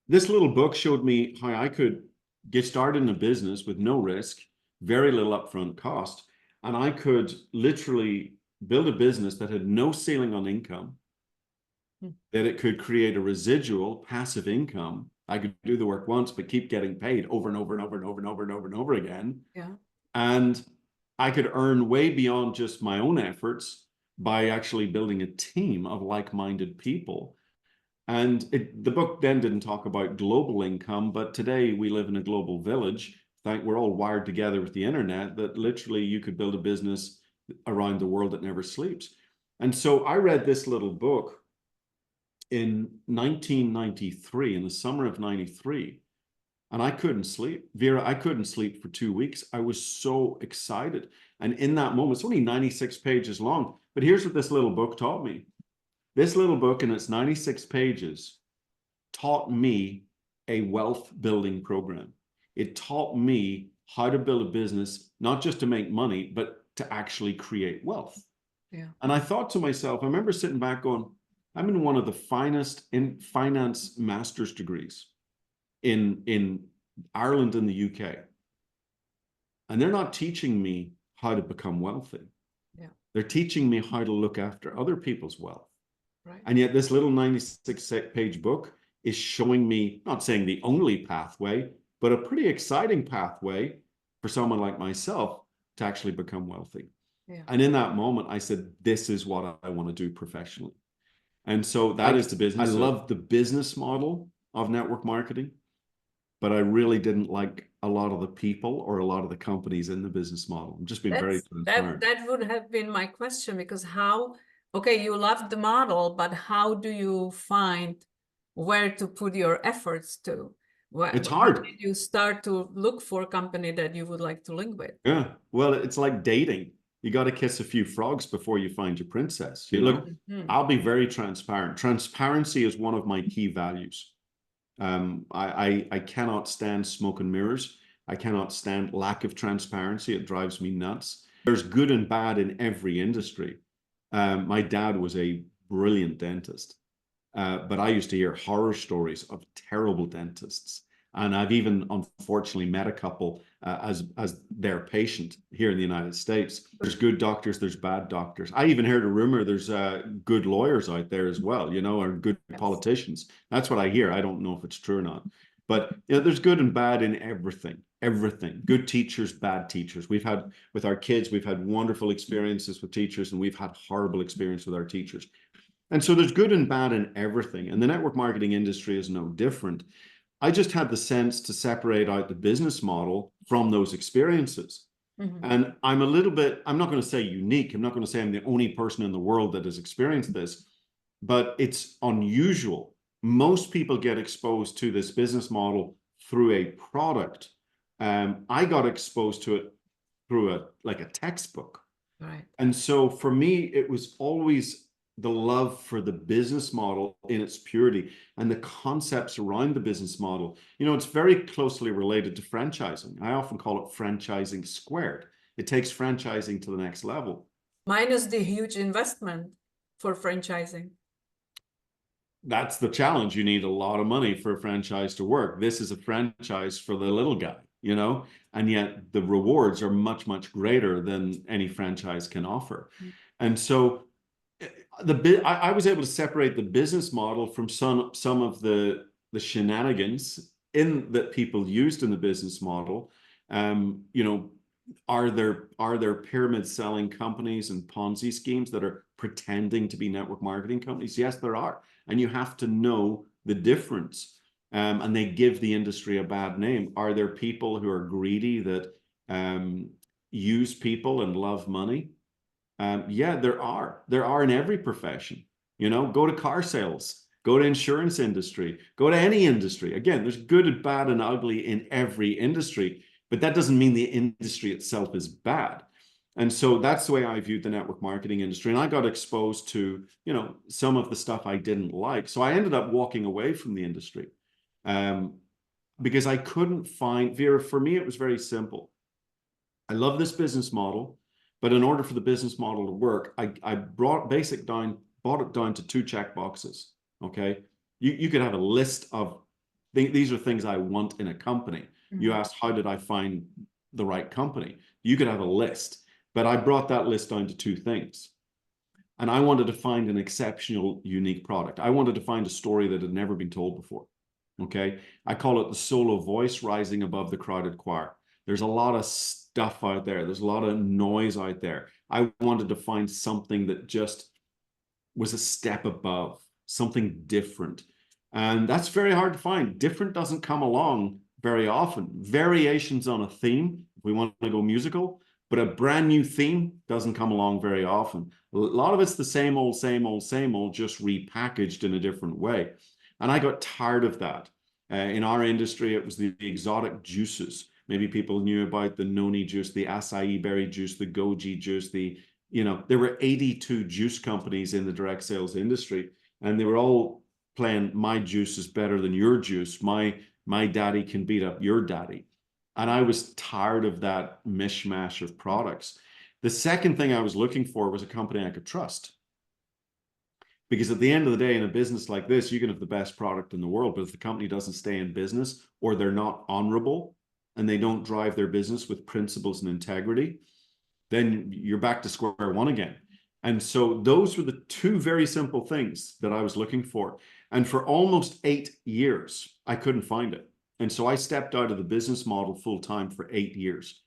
this little book showed me how I could get started in a business with no risk, very little upfront cost, and I could literally build a business that had no ceiling on income, that it could create a residual passive income. I could do the work once, but keep getting paid over and over and over and over and over and over and over again. Yeah. And I could earn way beyond just my own efforts by actually building a team of like-minded people. And the book then didn't talk about global income, but today we live in a global village. We're all wired together with the internet, that literally you could build a business around the world that never sleeps. And so I read this little book in 1993, in the summer of 93, and I couldn't sleep. Vera, I couldn't sleep for 2 weeks. I was so excited. And in that moment, it's only 96 pages long, but here's what this little book taught me. This little book in its 96 pages taught me a wealth building program. It taught me how to build a business, not just to make money, but to actually create wealth. Yeah. And I thought to myself, I remember sitting back going, I'm in one of the finest in finance master's degrees in Ireland and the UK. And they're not teaching me how to become wealthy. Yeah. They're teaching me how to look after other people's wealth. Right. And yet this little 96-page book is showing me, not saying the only pathway, but a pretty exciting pathway for someone like myself to actually become wealthy. Yeah. And in that moment, I said, this is what I want to do professionally. And so that is the business. I love the business model of network marketing, but I really didn't like a lot of the people or a lot of the companies in the business model. I'm just being very transparent. That would have been my question, because okay, you love the model, but how do you find where to put your efforts to? It's hard. How did you start to look for a company that you would like to link with? Yeah, well, it's like dating. You got to kiss a few frogs before you find your princess. Look, I'll be very transparent. Transparency is one of my key values. I cannot stand smoke and mirrors. I cannot stand lack of transparency. It drives me nuts. There's good and bad in every industry. My dad was a brilliant dentist, but I used to hear horror stories of terrible dentists. And I've even unfortunately met a couple as their patient here in the United States. There's good doctors, there's bad doctors. I even heard a rumor there's good lawyers out there as well, or good politicians. That's what I hear. I don't know if it's true or not. But there's good and bad in everything. Good teachers, bad teachers. With our kids, we've had wonderful experiences with teachers, and we've had horrible experience with our teachers. And so there's good and bad in everything. And the network marketing industry is no different. I just had the sense to separate out the business model from those experiences. Mm-hmm. And I'm not going to say unique. I'm not going to say I'm the only person in the world that has experienced this, but it's unusual. Most people get exposed to this business model through a product. I got exposed to it through a textbook. Right. And so for me, it was always the love for the business model in its purity and the concepts around the business model. It's very closely related to franchising. I often call it franchising squared. It takes franchising to the next level. Minus the huge investment for franchising. That's the challenge. You need a lot of money for a franchise to work. This is a franchise for the little guy, and yet the rewards are much, much greater than any franchise can offer. Mm-hmm. And so I was able to separate the business model from some of the shenanigans that people used in the business model. Are there pyramid selling companies and Ponzi schemes that are pretending to be network marketing companies? Yes, there are, and you have to know the difference. And they give the industry a bad name. Are there people who are greedy that use people and love money? Yeah, there are. There are in every profession. Go to car sales, go to insurance industry, go to any industry. Again, there's good and bad and ugly in every industry, but that doesn't mean the industry itself is bad. And so that's the way I viewed the network marketing industry. And I got exposed to, some of the stuff I didn't like. So I ended up walking away from the industry because I couldn't find, Vera, for me, it was very simple. I love this business model. But in order for the business model to work, I brought it down to 2 check boxes. Okay. You could have a list of, these are things I want in a company. You asked, how did I find the right company? You could have a list, but I brought that list down to two things. And I wanted to find an exceptional, unique product. I wanted to find a story that had never been told before. Okay. I call it the solo voice rising above the crowded choir. There's a lot of stuff out there. There's a lot of noise out there. I wanted to find something that just was a step above, something different. And that's very hard to find. Different doesn't come along very often. Variations on a theme, if we want to go musical, but a brand new theme doesn't come along very often. A lot of it's the same old, just repackaged in a different way. And I got tired of that. In our industry, it was the exotic juices. Maybe people knew about the noni juice, the acai berry juice, the goji juice, there were 82 juice companies in the direct sales industry, and they were all playing, my juice is better than your juice. My daddy can beat up your daddy. And I was tired of that mishmash of products. The second thing I was looking for was a company I could trust. Because at the end of the day, in a business like this, you can have the best product in the world, but if the company doesn't stay in business, or they're not honorable and they don't drive their business with principles and integrity, then you're back to square one again. And so those were the two very simple things that I was looking for. And for almost 8 years, I couldn't find it. And so I stepped out of the business model full time for 8 years.